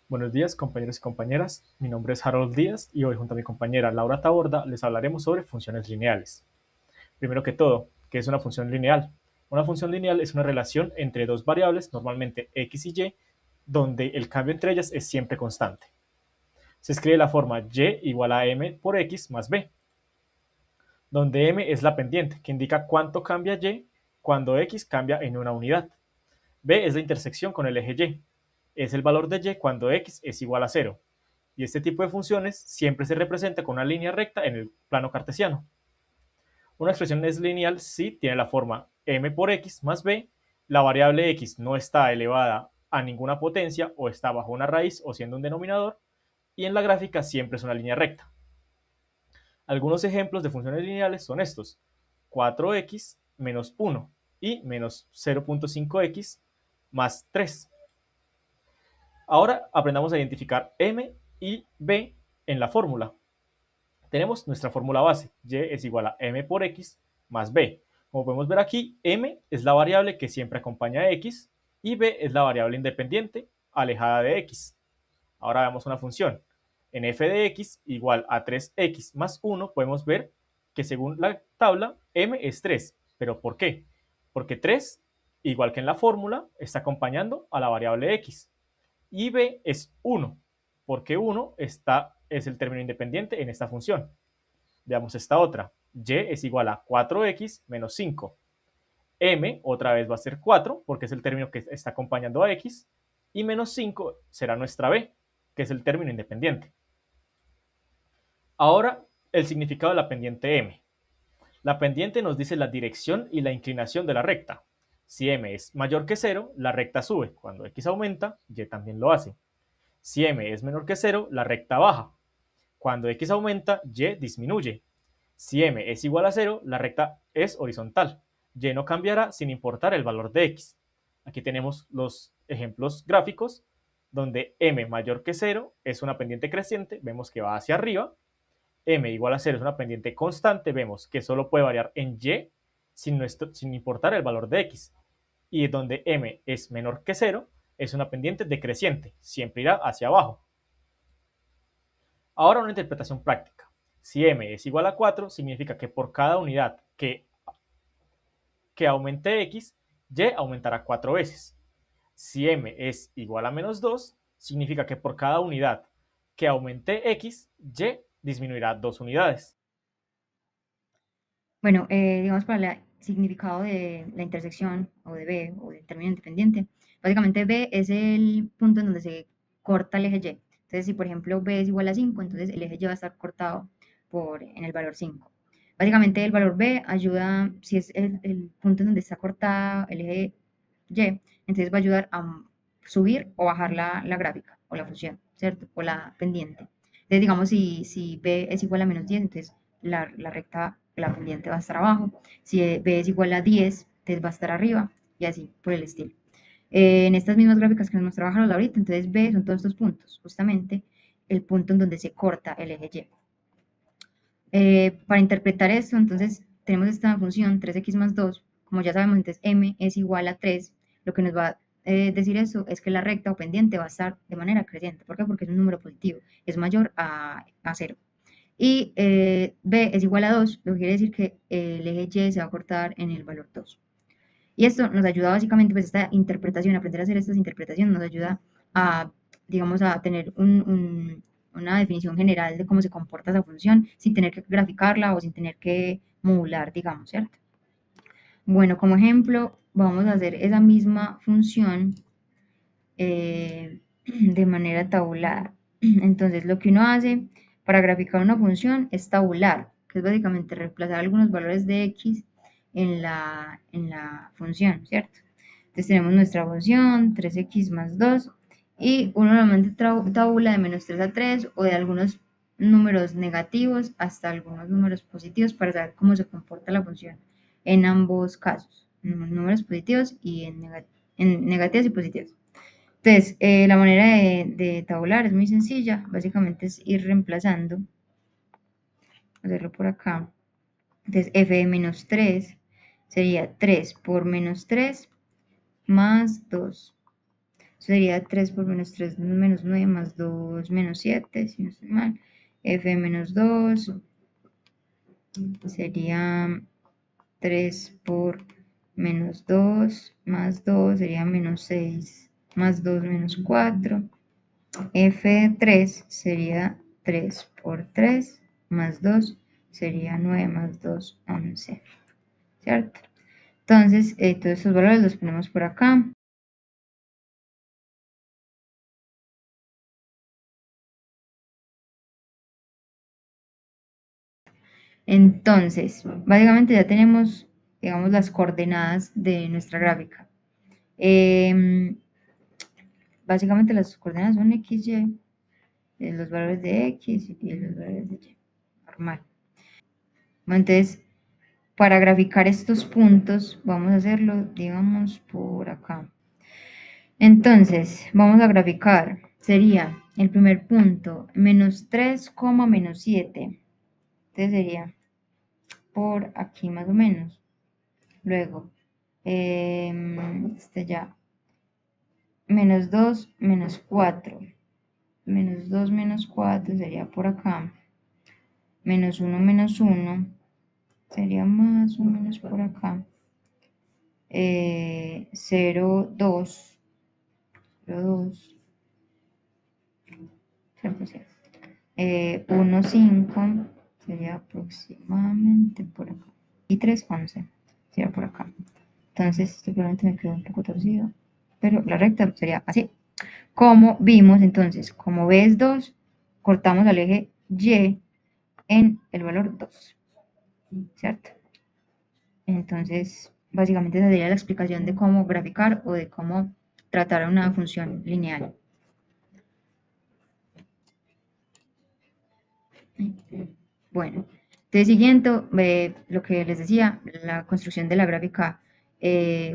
Buenos días, compañeros y compañeras. Mi nombre es Harold Díaz y hoy junto a mi compañera Laura Taborda les hablaremos sobre funciones lineales. Primero que todo, ¿qué es una función lineal? Una función lineal es una relación entre dos variables, normalmente x y y, donde el cambio entre ellas es siempre constante. Se escribe de la forma y igual a m por x más b, donde m es la pendiente, que indica cuánto cambia y cuando x cambia en una unidad. B es la intersección con el eje y, es el valor de y cuando x es igual a cero. Y este tipo de funciones siempre se representa con una línea recta en el plano cartesiano. Una expresión es lineal si tiene la forma m por x más b, la variable x no está elevada a ninguna potencia o está bajo una raíz o siendo un denominador, y en la gráfica siempre es una línea recta. Algunos ejemplos de funciones lineales son estos: 4x menos 1 y menos 0.5x más 3. Ahora aprendamos a identificar m y b en la fórmula. Tenemos nuestra fórmula base, y es igual a m por x más b. Como podemos ver aquí, m es la variable que siempre acompaña a x y b es la variable independiente alejada de x. Ahora veamos una función. En f de x igual a 3x más 1 podemos ver que según la tabla m es 3. ¿Pero por qué? Porque 3, igual que en la fórmula, está acompañando a la variable x. Y b es 1, porque 1 es el término independiente en esta función. Veamos esta otra. Y es igual a 4x menos 5. M otra vez va a ser 4, porque es el término que está acompañando a x. Y menos 5 será nuestra b, que es el término independiente. Ahora, el significado de la pendiente m. La pendiente nos dice la dirección y la inclinación de la recta. Si m es mayor que 0, la recta sube. Cuando x aumenta, y también lo hace. Si m es menor que 0, la recta baja. Cuando x aumenta, y disminuye. Si m es igual a 0, la recta es horizontal. Y no cambiará sin importar el valor de x. Aquí tenemos los ejemplos gráficos donde m mayor que 0 es una pendiente creciente, vemos que va hacia arriba. M igual a 0 es una pendiente constante, vemos que solo puede variar en y sin importar el valor de x. Y donde m es menor que 0 es una pendiente decreciente, siempre irá hacia abajo. Ahora una interpretación práctica. Si m es igual a 4, significa que por cada unidad que aumente x, y aumentará 4 veces. Si m es igual a menos 2, significa que por cada unidad que aumente x, y disminuirá 2 unidades. Bueno, digamos para el significado de la intersección o de B o del término independiente, básicamente B es el punto en donde se corta el eje Y. Entonces, si por ejemplo B es igual a 5, entonces el eje Y va a estar cortado en el valor 5. Básicamente el valor B ayuda, si es el punto en donde está cortada el eje Y, entonces va a ayudar a subir o bajar la gráfica o la función, ¿cierto? O la pendiente. Entonces, digamos, si B es igual a menos 10, entonces la recta, la pendiente va a estar abajo. Si B es igual a 10, entonces va a estar arriba y así por el estilo. En estas mismas gráficas que nos trabajaron ahorita, entonces B son todos estos puntos, justamente el punto en donde se corta el eje Y. Para interpretar esto, entonces tenemos esta función 3x más 2, como ya sabemos, entonces m es igual a 3, lo que nos va a decir eso es que la recta o pendiente va a estar de manera creciente. ¿Por qué? Porque es un número positivo, es mayor a 0. Y b es igual a 2, lo que quiere decir que el eje Y se va a cortar en el valor 2. Y esto nos ayuda básicamente, pues esta interpretación, aprender a hacer estas interpretaciones nos ayuda a, digamos, a tener una definición general de cómo se comporta esa función sin tener que graficarla o sin tener que modular, digamos, ¿cierto? Bueno, como ejemplo, vamos a hacer esa misma función de manera tabular. Entonces, lo que uno hace para graficar una función es tabular, que es básicamente reemplazar algunos valores de x en la función, ¿cierto? Entonces tenemos nuestra función 3x más 2 y uno normalmente tabula de menos 3 a 3 o de algunos números negativos hasta algunos números positivos para saber cómo se comporta la función en ambos casos, en números positivos y en negativos y positivos. Entonces, la manera de tabular es muy sencilla, básicamente es ir reemplazando, hacerlo por acá. Entonces, f de menos 3 sería 3 por menos 3 más 2. Sería 3 por menos 3 menos 9 más 2 menos 7, si no estoy mal. F menos 2 sería 3 por menos 2 más 2 sería menos 6 más 2 menos 4. F3 sería 3 por 3 más 2 sería 9 más 2, 11, ¿cierto? Entonces, todos estos valores los ponemos por acá. Entonces, básicamente ya tenemos, digamos, las coordenadas de nuestra gráfica. Básicamente las coordenadas son x, y, los valores de x y los valores de y, normal. Bueno, entonces, para graficar estos puntos, vamos a hacerlo, digamos, por acá. Entonces, vamos a graficar, sería el primer punto, menos 3, menos 7. Entonces sería por aquí más o menos. Luego, ya, menos 2, menos 4. Menos 2, menos 4 sería por acá. Menos 1 sería más o menos por acá. 0, 2, 0, 2, ¿cierto? Sí. 1, 5 sería aproximadamente por acá. Y 3, 11 sería por acá. Entonces, esto probablemente me quedó un poco torcido, pero la recta sería así. Como vimos, entonces, como B es 2, cortamos al eje Y en el valor 2, ¿cierto? Entonces, básicamente esa sería la explicación de cómo graficar o de cómo tratar una función lineal. Bueno, entonces siguiendo lo que les decía, la construcción de la gráfica,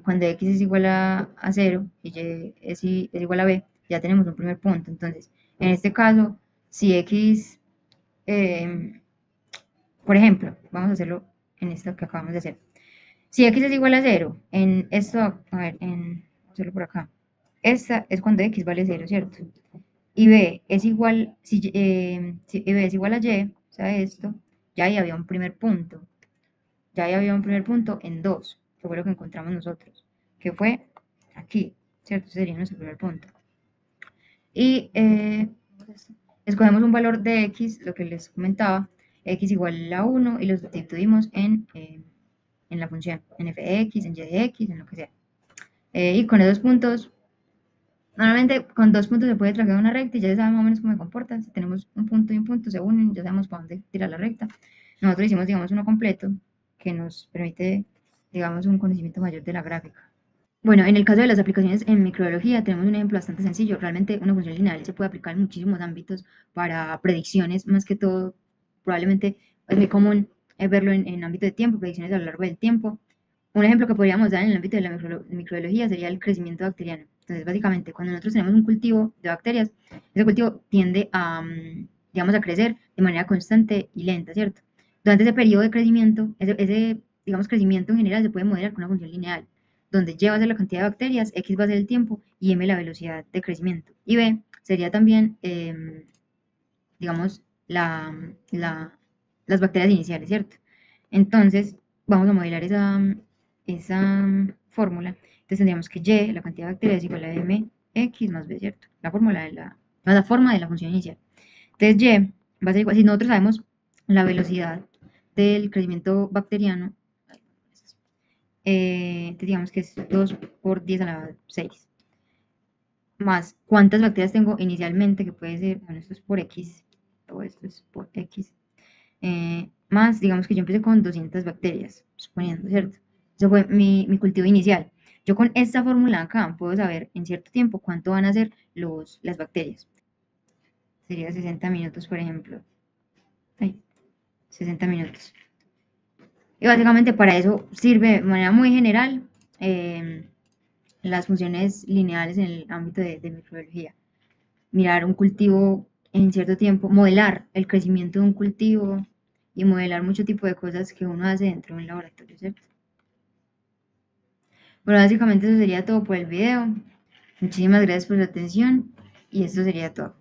cuando x es igual a 0 y y es igual a b, ya tenemos un primer punto. Entonces, en este caso, si x, eh, por ejemplo, vamos a hacerlo en esto que acabamos de hacer. Si x es igual a 0, en esto, a ver, vamos a hacerlo por acá. Esta es cuando x vale 0, ¿cierto? Y b es igual, si b es igual a y, o sea, esto, ya ahí había un primer punto. Ya ahí había un primer punto en 2, que fue lo que encontramos nosotros, que fue aquí, ¿cierto? Ese sería nuestro primer punto. Y escogemos un valor de x, lo que les comentaba, x igual a 1, y lo sustituimos en la función, en f de x, en y de x, en lo que sea. Y con esos puntos, normalmente con 2 puntos se puede trazar una recta y ya se sabe más o menos cómo se comporta. Si tenemos un punto y un punto, se unen, ya sabemos para dónde tirar la recta. Nosotros hicimos, digamos, uno completo que nos permite, digamos, un conocimiento mayor de la gráfica. Bueno, en el caso de las aplicaciones en microbiología tenemos un ejemplo bastante sencillo. Realmente una función lineal se puede aplicar en muchísimos ámbitos para predicciones, más que todo, probablemente es muy común verlo en ámbito de tiempo, predicciones a lo largo del tiempo. Un ejemplo que podríamos dar en el ámbito de la microbiología sería el crecimiento bacteriano. Entonces, básicamente, cuando nosotros tenemos un cultivo de bacterias, ese cultivo tiende a, digamos, a crecer de manera constante y lenta, ¿cierto? Durante ese periodo de crecimiento, digamos, crecimiento en general se puede modelar con una función lineal donde y va a ser la cantidad de bacterias, x va a ser el tiempo y m la velocidad de crecimiento. Y b sería también, digamos, las bacterias iniciales, ¿cierto? Entonces, vamos a modelar esa fórmula. Entonces tendríamos que y, la cantidad de bacterias, es igual a mx más b, ¿cierto? La fórmula de la forma de la función inicial. Entonces, y va a ser igual, si nosotros sabemos la velocidad del crecimiento bacteriano, digamos que es 2 por 10 a la 6, más cuántas bacterias tengo inicialmente, que puede ser, bueno, esto es por x, todo esto es por x, más, digamos que yo empecé con 200 bacterias, suponiendo, ¿cierto? Eso fue mi cultivo inicial. Yo con esta fórmula acá puedo saber en cierto tiempo cuánto van a ser las bacterias. Sería 60 minutos, por ejemplo. Ay, 60 minutos. Y básicamente para eso sirve de manera muy general las funciones lineales en el ámbito de microbiología. Mirar un cultivo en cierto tiempo, modelar el crecimiento de un cultivo y modelar mucho tipo de cosas que uno hace dentro de un laboratorio, ¿cierto? Bueno, básicamente eso sería todo por el video. Muchísimas gracias por su atención y esto sería todo.